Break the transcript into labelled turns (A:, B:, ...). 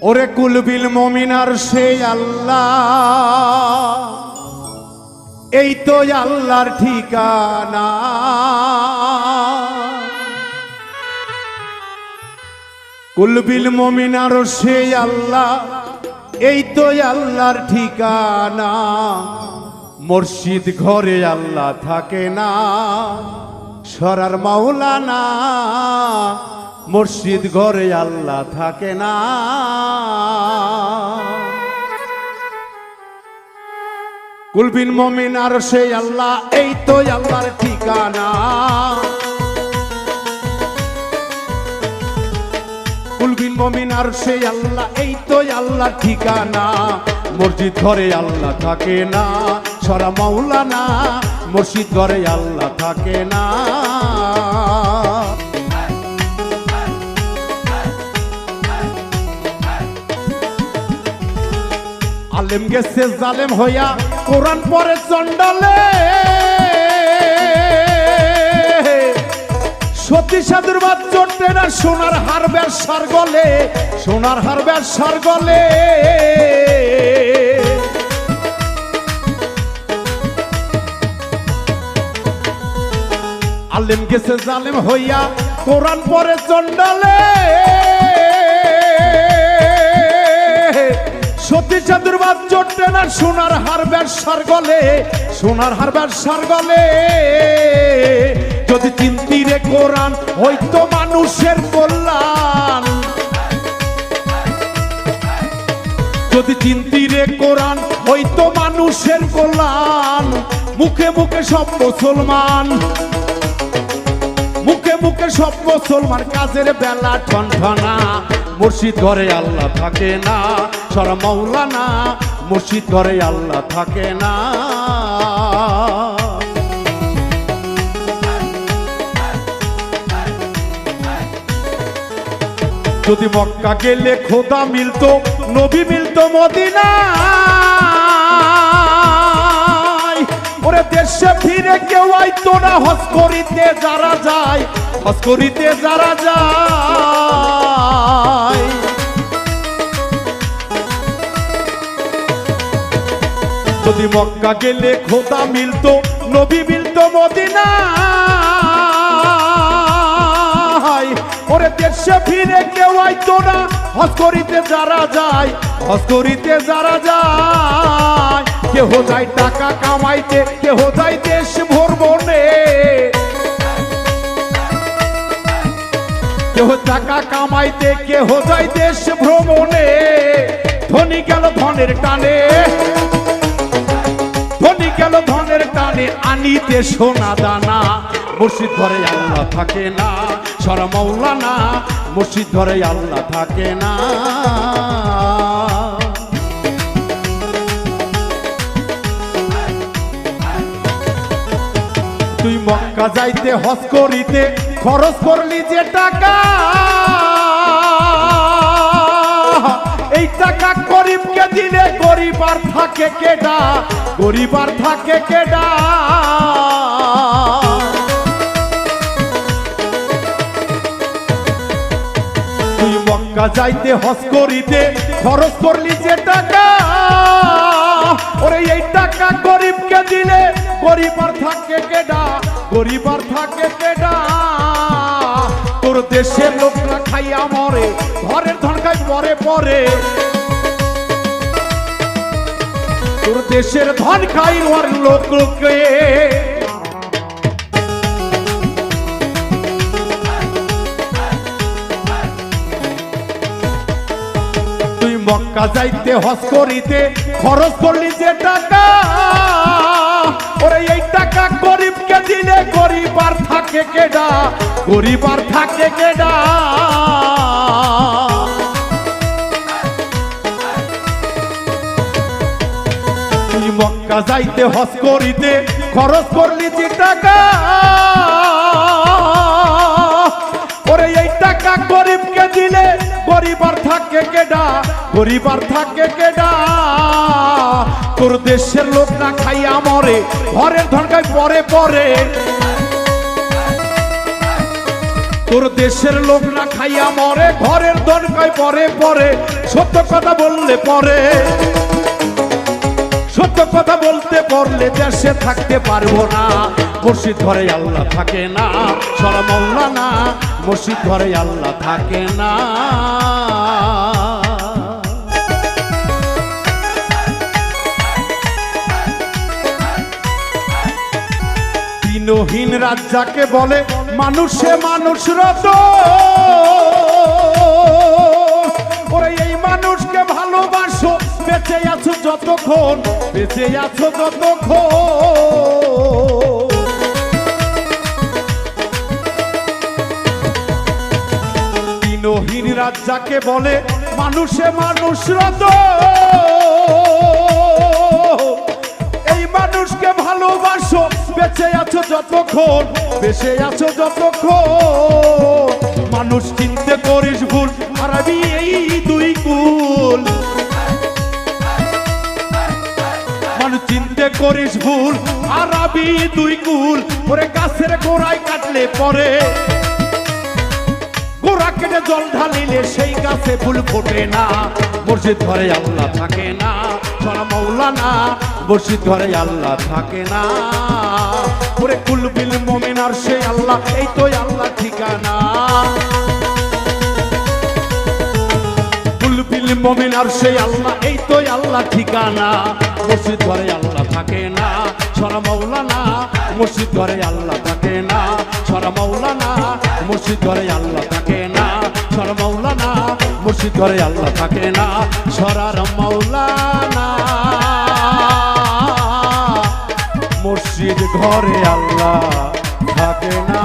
A: ওরে কুলবিল মমিনার সেই আল্লাহ, এই তো আল্লাহর ঠিকানা। কুলবিল মমিনার সেই আল্লাহ, এই তো আল্লাহর ঠিকানা। মসজিদ ঘরে আল্লাহ থাকে না, সরার মাওলানা। মসজিদ ঘরে আল্লাহ থাকে না। কুলবিল মমিন আর সেই আল্লাহ, এই তো আল্লাহর ঠিকানা। কুলবিল মমিন আর সেই আল্লাহ, এই তো আল্লাহর ঠিকানা। মসজিদ ঘরে আল্লাহ থাকে না, সরা মাওলানা। মসজিদ ঘরে আল্লাহ থাকে না। আলেম গেছে জালেম হইয়া, কোরআন পড়ে চন্ডালে। সতী সাধুর বাদ চড়তে না, সোনার হার ব্যবসার গলে, সোনার হার ব্যবসার গলে। আলেম গেছে জালেম হইয়া, কোরআন পড়ে চন্ডালে। সতী সাধুর বাদ চড়তে না, সোনার হার ব্যবসার গলে, সোনার হার ব্যবসার গলে। যদি চিন্তিরে কোরআন হইতো মানুষের কল্যাণ, যদি চিন্তিরে কোরআন হইতো মানুষের কল্যাণ। মুখে মুখে সব মুসলমান, মুখে মুখে সব মুসলমান, কাজের বেলা ঠনঠনা। মসজিদ ঘরে আল্লাহ থাকে না, সরা মাওলানা। মসজিদ ঘরে আল্লাহ থাকে না। যদি মক্কা গেলে খোদা মিলতো, নবী মিলতো মদিনায়। ওরে দেশে ফিরে কেউ আইতো না, হজ করিতে যারা যায়, হজ করিতে যারা যায়। যদি মক্কা গেলে খোদা মিলতো, নবী মিলতো মদিনায়। ওরে দেশে ফিরে কেউ আইতো না, হজ করিতে যারা যায়, হজ করিতে যারা যায়। কেহ যায় টাকা কামাইতে, কেহ যায় দেশ ভ্রমণে। কেহ টাকা কামাইতে, কেহ যায় দেশ ভ্রমণে। ধনী গেল ধনের টানে, ধনী গেল ধনের টানে, আনিতে সোনা দানা। মসজিদ ঘরে আল্লাহ থাকে না, সরা মাওলানা। মসজিদ ঘরে আল্লাহ থাকে না। তুই মক্কা যাইতে হজ করিতে খরচ করলি যে টাকা, এই টাকা গরিবকে দিলে গরিব আর থাকে কেডা, গরিব আর থাকে কেডা। তুই মক্কা যাইতে হজ করিতে খরচ করলি যে টাকা, ওরে এই টাকা গরিবকে দিলে গরিব আর থাকে কেডা, গরিব আর থাকে কেডা। তোর দেশের লোকরা খাইয়া মরে, ঘরের ধন খাই পরে পরে। তোর দেশের ধন খাই ওর লোককে। তুই মক্কা যাইতে হজ করিতে খরচ করলি যে টাকা, ওরে এই টাকা গরিবকে দিলে গরিব আর থাকে কেডা, গরিব আর থাকে কেডা। তুই মক্কা যাইতে হজ করিতে খরচ করলি যে টাকা, ওরে এই টাকা গরিবকে দিলে গরিব আর থাকে কেডা, গরিব আর থাকে কেডা। তোর দেশের লোকরা খাইয়া মরে, ঘরের ধন খাই পরে পরে। তোর দেশের লোক না খাইয়া মরে, ঘরের দরকায় পরে পরে, সত্য কথা বললে পরে, সত্য কথা বলতে পারলে দেশে থাকতে পারবো না। মসজিদ ঘরে আল্লাহ থাকে না, সরা মাওলানা, মসজিদ ঘরে আল্লাহ থাকে না। দিনহীন রাত যাকে বলে, মানুষে মানুষ রত, ওরে এই মানুষকে ভালোবাসো, বেঁচে আছো যতক্ষণ, বেঁচে আছো যতক্ষণ। দিনহীন রাত যাকে বলে, মানুষে মানুষ রত, এই মানুষকে ভালোবাসো, বেঁচে আছো যতক্ষণ, বেঁচে আছো যতক্ষণ। মানুষ চিনতে করিস ভুল, আরবি এই দুই কুল, মানুষ চিনতে করিস ভুল, আরবি দুই কুল। ওরে গাছের গোড়ায় কাটলে পরে, গোড়া কেটে জল ঢালিলে সেই গাছে ফুল ফোটে না। মসজিদ ঘরে আল্লাহ থাকে না, সরা মাওলানা, মসজিদ ঘরে আল্লাহ থাকে না। ওরে কুলবিল মুমিন আর সেই আল্লাহ, এই তো আল্লাহ ঠিকানা। কুলবিল মুমিন আর সেই আল্লাহ, এই তো আল্লাহ ঠিকানা। মসজিদ ঘরে আল্লাহ থাকে না, সরা মাওলানা, মসজিদ ঘরে আল্লাহ থাকে না, সরা মাওলানা, মসজিদ ঘরে আল্লাহ থাকে না, সরা মাওলানা, মসজিদ ঘরে আল্লাহ থাকে না, সরার মাওলানা, মসজিদ ঘরে আল্লাহ থাকে না।